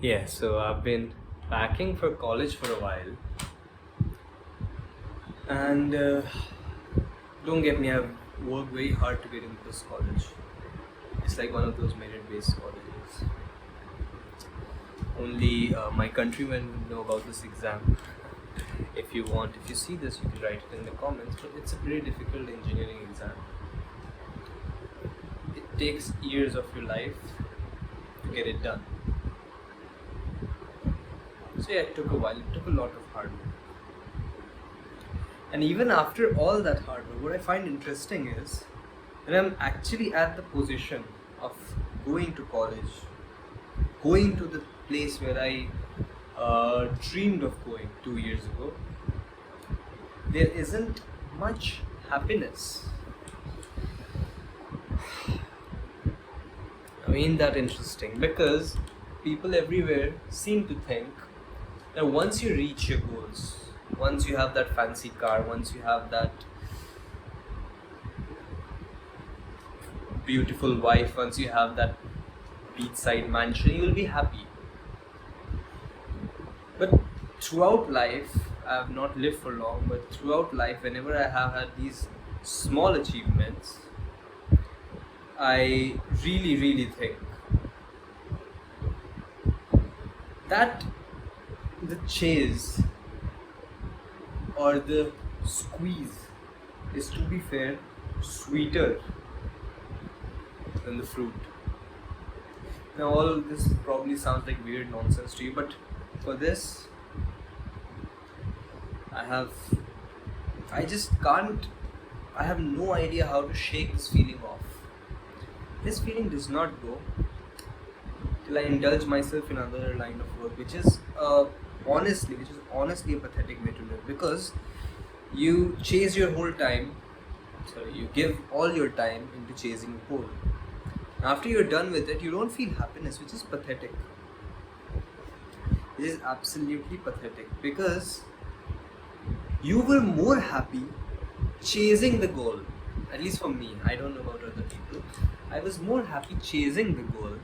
Yeah, so I've been packing for college for a while, and don't get me, I've worked very hard to get into this college. It's like one of those merit-based colleges. Only my countrymen would know about this exam. If you see this, you can write it in the comments. But it's a pretty difficult engineering exam. It takes years of your life to get it done. So yeah, it took a while. It took a lot of hard work. And even after all that hard work, what I find interesting is that I'm actually at the position of going to college, going to the place where I dreamed of going 2 years ago. There isn't much happiness. I mean, that interesting because people everywhere seem to think that once you reach your goals, once you have that fancy car, once you have that beautiful wife, once you have that beachside mansion, you will be happy. But throughout life, I have not lived for long, but throughout life, whenever I have had these small achievements, I really think that the chase or the squeeze is, to be fair, sweeter than the fruit. Now, all of this probably sounds like weird nonsense to you, but for this, I have, I just can't, I have no idea how to shake this feeling off. This feeling does not go till I indulge myself in another line of work, which is honestly a pathetic way to live because you chase your whole time, sorry, you give all your time into chasing a goal. After you're done with it, you don't feel happiness, which is pathetic. It is absolutely pathetic because you were more happy chasing the goal. At least for me, I don't know about other people. I was more happy chasing the goal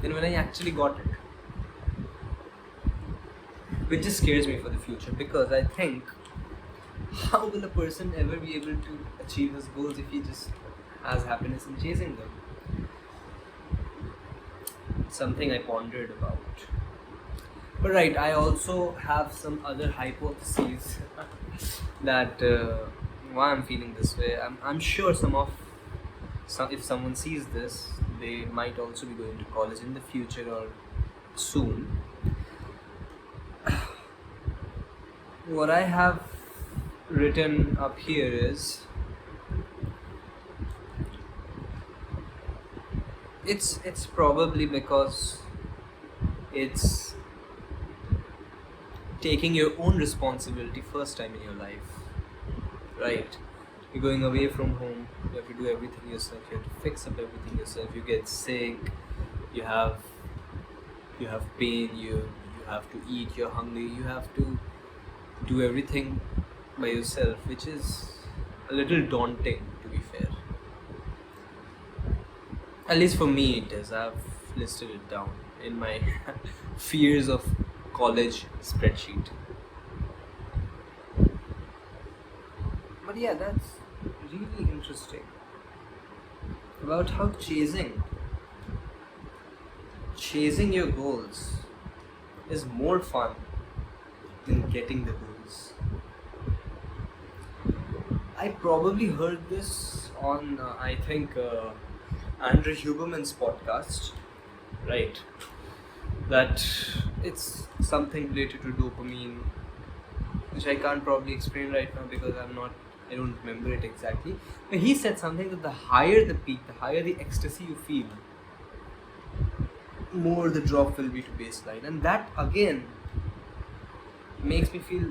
than when I actually got it. Which just scares me for the future because I think, how will a person ever be able to achieve his goals if he just has happiness in chasing them? Something I pondered about. But right, I also have some other hypotheses that why I'm feeling this way. I'm sure if someone sees this, they might also be going to college in the future or soon. What I have written up here is it's probably because it's taking your own responsibility first time in your life, right? You're going away from home, you have to do everything yourself, you have to fix up everything yourself, you get sick, you have pain, you have to eat, you're hungry, you have to do everything by yourself, which is a little daunting, to be fair. At least for me it is. I've listed it down in my fears of college spreadsheet. But yeah, that's really interesting about how chasing your goals is more fun than getting the goals. I probably heard this on I think Andrew Huberman's podcast, right? That it's something related to dopamine, which I can't probably explain right now because I don't remember it exactly. But he said something that the higher the peak, the higher the ecstasy you feel, more the drop will be to baseline. And that again makes me feel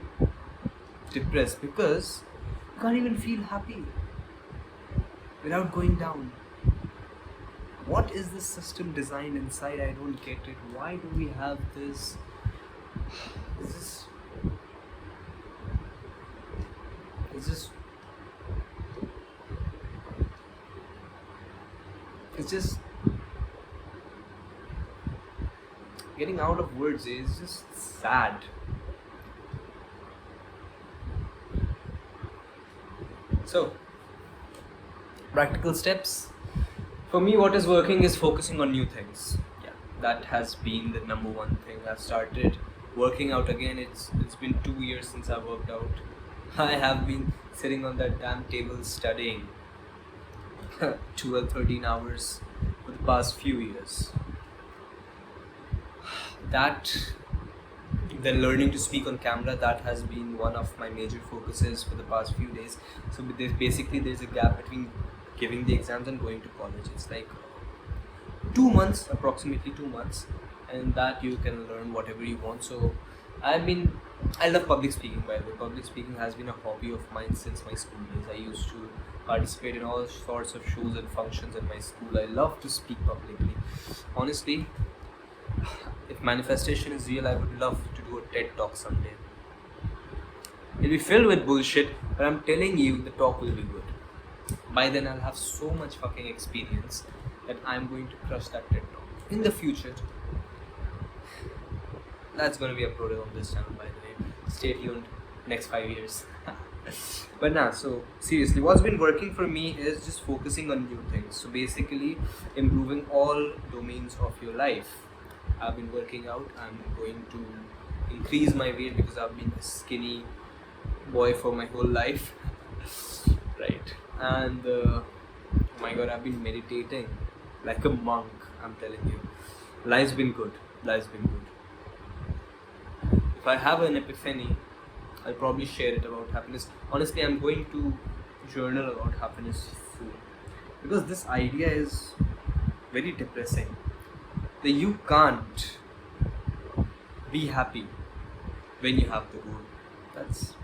depressed because you can't even feel happy without going down. What is this system designed inside? I don't get it. Why do we have this? Is this? It's just. It's just. getting out of words is just sad. So, practical steps. For me, what is working is focusing on new things. Yeah, that has been the number one thing. I've started working out again. It's been 2 years since I worked out. I have been sitting on that damn table studying 12, 13 hours for the past few years. That, then learning to speak on camera, that has been one of my major focuses for the past few days. So there's a gap between giving the exams and going to college. It's like 2 months, approximately 2 months, and that you can learn whatever you want. So I love public speaking, by the way. Public speaking has been a hobby of mine since my school days. I used to participate in all sorts of shows and functions in my school. I love to speak publicly. Honestly, if manifestation is real, I would love to do a TED talk someday. It'll be filled with bullshit, but I'm telling you, the talk will be good. By then, I'll have so much fucking experience that I'm going to crush that TED talk. In the future, that's going to be uploaded on this channel, by the way. Stay tuned, next 5 years. But now, so seriously, what's been working for me is just focusing on new things. So basically, improving all domains of your life. I've been working out. I'm going to increase my weight because I've been a skinny boy for my whole life. Right. And oh my god, I've been meditating like a monk. I'm telling you, life's been good. Life's been good. If I have an epiphany, I'll probably share it about happiness. Honestly, I'm going to journal about happiness soon, because this idea is very depressing. That you can't be happy when you have the goal. That's,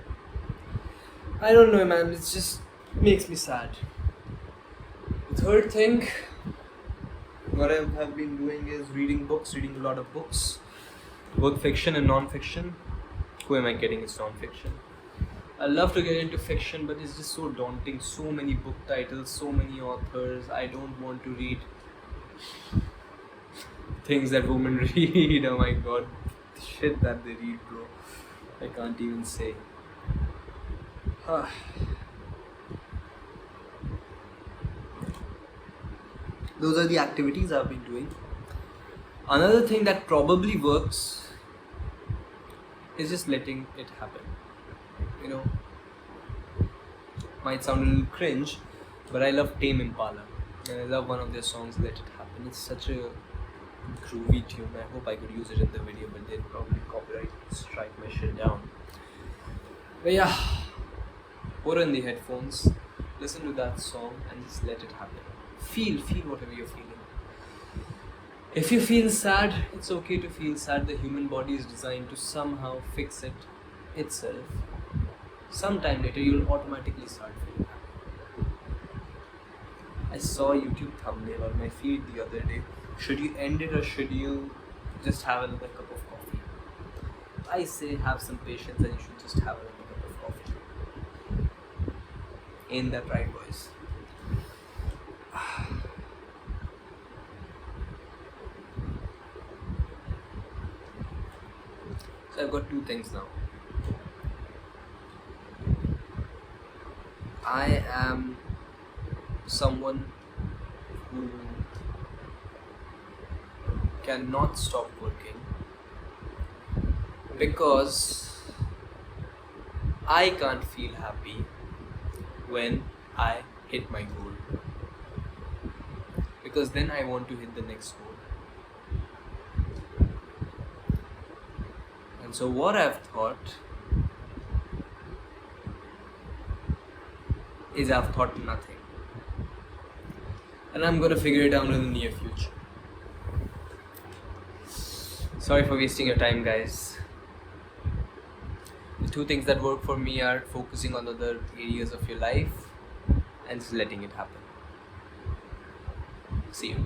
I don't know, man. It just makes me sad. The third thing, what I have been doing is reading books, reading a lot of books, both fiction and non-fiction. Who am I kidding? It's non-fiction. I love to get into fiction, but it's just so daunting. So many book titles, so many authors. I don't want to read things that women read. Oh my god, the shit that they read, bro. I can't even say. Those are the activities I've been doing. Another thing that probably works is just letting it happen. You know, might sound a little cringe, but I love Tame Impala, and I love one of their songs, Let It Happen. It's such a groovy tune. I hope I could use it in the video, but they'd probably copyright strike my shit down. But yeah, put in the headphones, listen to that song, and just let it happen. Feel whatever you're feeling. If you feel sad, it's okay to feel sad. The human body is designed to somehow fix it itself. Sometime later, you'll automatically start feeling happy. I saw a YouTube thumbnail on my feed the other day. Should you end it, or should you just have another cup of coffee? I say have some patience and you should just have another cup of coffee. Ain't that right, boys? So I've got two things now. I am someone who cannot stop working because I can't feel happy when I hit my goal, because then I want to hit the next goal. And so what I've thought is I've thought nothing, and I'm gonna figure it out in the near future. Sorry for wasting your time, guys. The two things that work for me are focusing on other areas of your life and just letting it happen. See you.